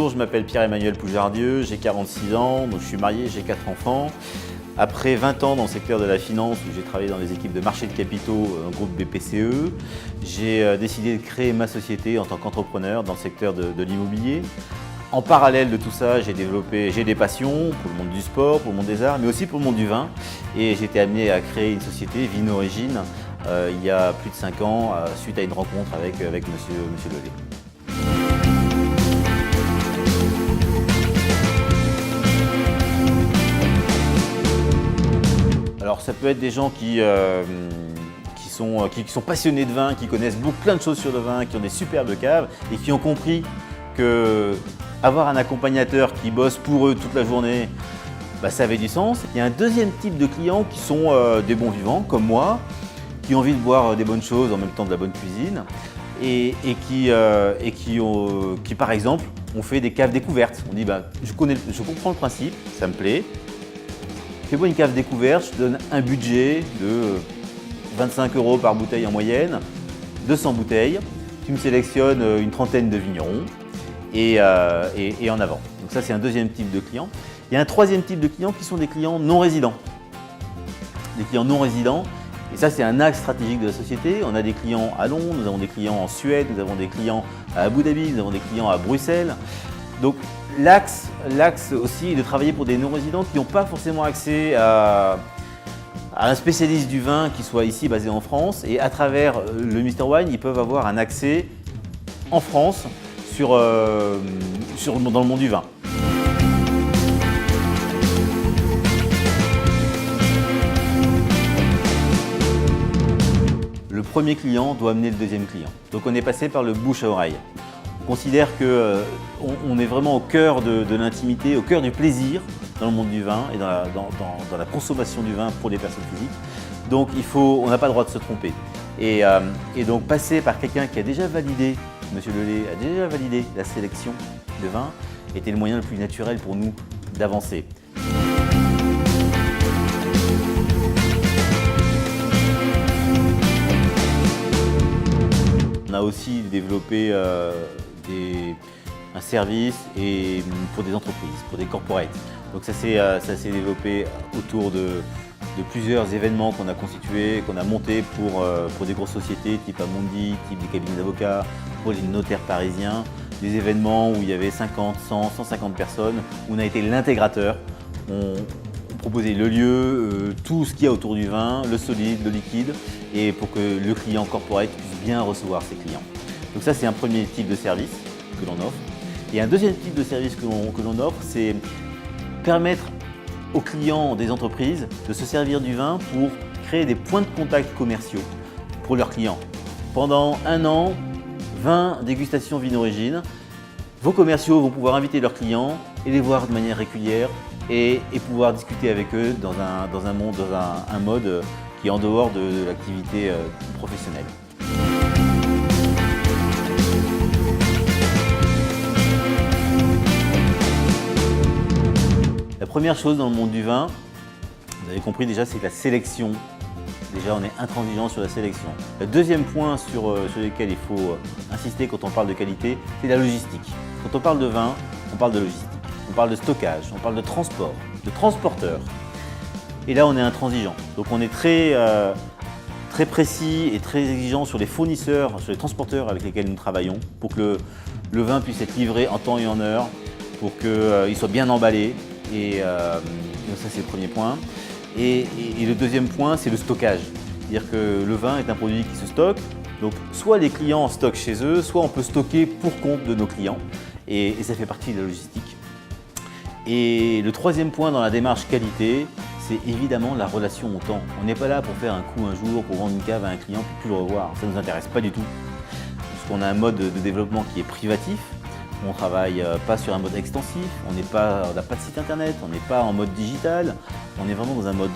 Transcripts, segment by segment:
Bonjour, je m'appelle Pierre-Emmanuel Poujardieu, j'ai 46 ans, donc je suis marié, j'ai 4 enfants. Après 20 ans dans le secteur de la finance, où j'ai travaillé dans les équipes de marché de capitaux dans le groupe BPCE, j'ai décidé de créer ma société en tant qu'entrepreneur dans le secteur de l'immobilier. En parallèle de tout ça, j'ai des passions pour le monde du sport, pour le monde des arts, mais aussi pour le monde du vin. Et j'ai été amené à créer une société, Vinorigine, il y a plus de 5 ans, suite à une rencontre avec monsieur Lelay. Alors ça peut être des gens qui sont passionnés de vin, qui connaissent plein de choses sur le vin, qui ont des superbes caves et qui ont compris que avoir un accompagnateur qui bosse pour eux toute la journée, ça avait du sens. Il y a un deuxième type de clients qui sont des bons vivants, comme moi, qui ont envie de boire des bonnes choses en même temps de la bonne cuisine et qui par exemple, ont fait des caves découvertes. On dit, je comprends le principe, ça me plaît. Fais-moi une cave découverte, je te donne un budget de 25 € par bouteille en moyenne, 200 bouteilles, tu me sélectionnes une trentaine de vignerons et en avant. Donc ça c'est un deuxième type de client. Il y a un troisième type de clients qui sont des clients non résidents. Des clients non résidents, et ça c'est un axe stratégique de la société. On a des clients à Londres, nous avons des clients en Suède, nous avons des clients à Abu Dhabi, nous avons des clients à Bruxelles. Donc l'axe aussi est de travailler pour des non-résidents qui n'ont pas forcément accès à un spécialiste du vin qui soit ici basé en France, et à travers le Mr Wine, ils peuvent avoir un accès en France dans le monde du vin. Le premier client doit amener le deuxième client. Donc on est passé par le bouche à oreille. On considère qu'on est vraiment au cœur de l'intimité, au cœur du plaisir dans le monde du vin et dans la consommation du vin pour les personnes physiques. Donc on n'a pas le droit de se tromper. Et donc passer par quelqu'un qui a déjà validé, monsieur Lelay a déjà validé la sélection de vin, était le moyen le plus naturel pour nous d'avancer. On a aussi développé un service pour des entreprises, pour des corporates. Donc ça s'est développé autour de plusieurs événements qu'on a constitués, qu'on a montés pour des grosses sociétés type Amundi, type des cabinets d'avocats, pour les notaires parisiens. Des événements où il y avait 50, 100, 150 personnes, où on a été l'intégrateur. On proposait le lieu, tout ce qu'il y a autour du vin, le solide, le liquide, et pour que le client corporate puisse bien recevoir ses clients. Donc ça c'est un premier type de service que l'on offre. Et un deuxième type de service que l'on offre, c'est permettre aux clients des entreprises de se servir du vin pour créer des points de contact commerciaux pour leurs clients. Pendant 1 an, 20 dégustations Vinorigine, vos commerciaux vont pouvoir inviter leurs clients et les voir de manière régulière et pouvoir discuter avec eux dans un mode qui est en dehors de l'activité professionnelle. La première chose dans le monde du vin, vous avez compris déjà, c'est la sélection. Déjà, on est intransigeant sur la sélection. Le deuxième point sur lequel il faut insister quand on parle de qualité, c'est la logistique. Quand on parle de vin, on parle de logistique. On parle de stockage, on parle de transport, de transporteur. Et là, on est intransigeant. Donc on est très précis et très exigeant sur les fournisseurs, sur les transporteurs avec lesquels nous travaillons, pour que le vin puisse être livré en temps et en heure, pour qu'il soit bien emballé. Et ça, c'est le premier point. Et le deuxième point, c'est le stockage. C'est-à-dire que le vin est un produit qui se stocke. Donc, soit les clients stockent chez eux, soit on peut stocker pour compte de nos clients. Et ça fait partie de la logistique. Et le troisième point dans la démarche qualité, c'est évidemment la relation au temps. On n'est pas là pour faire un coup un jour, pour vendre une cave à un client, puis plus le revoir. Ça ne nous intéresse pas du tout. Parce qu'on a un mode de développement qui est privatif. On ne travaille pas sur un mode extensif, on n'a pas de site internet, on n'est pas en mode digital, on est vraiment dans un mode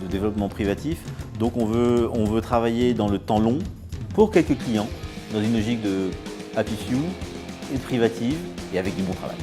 de développement privatif. Donc on veut travailler dans le temps long pour quelques clients, dans une logique de happy few et privative et avec du bon travail.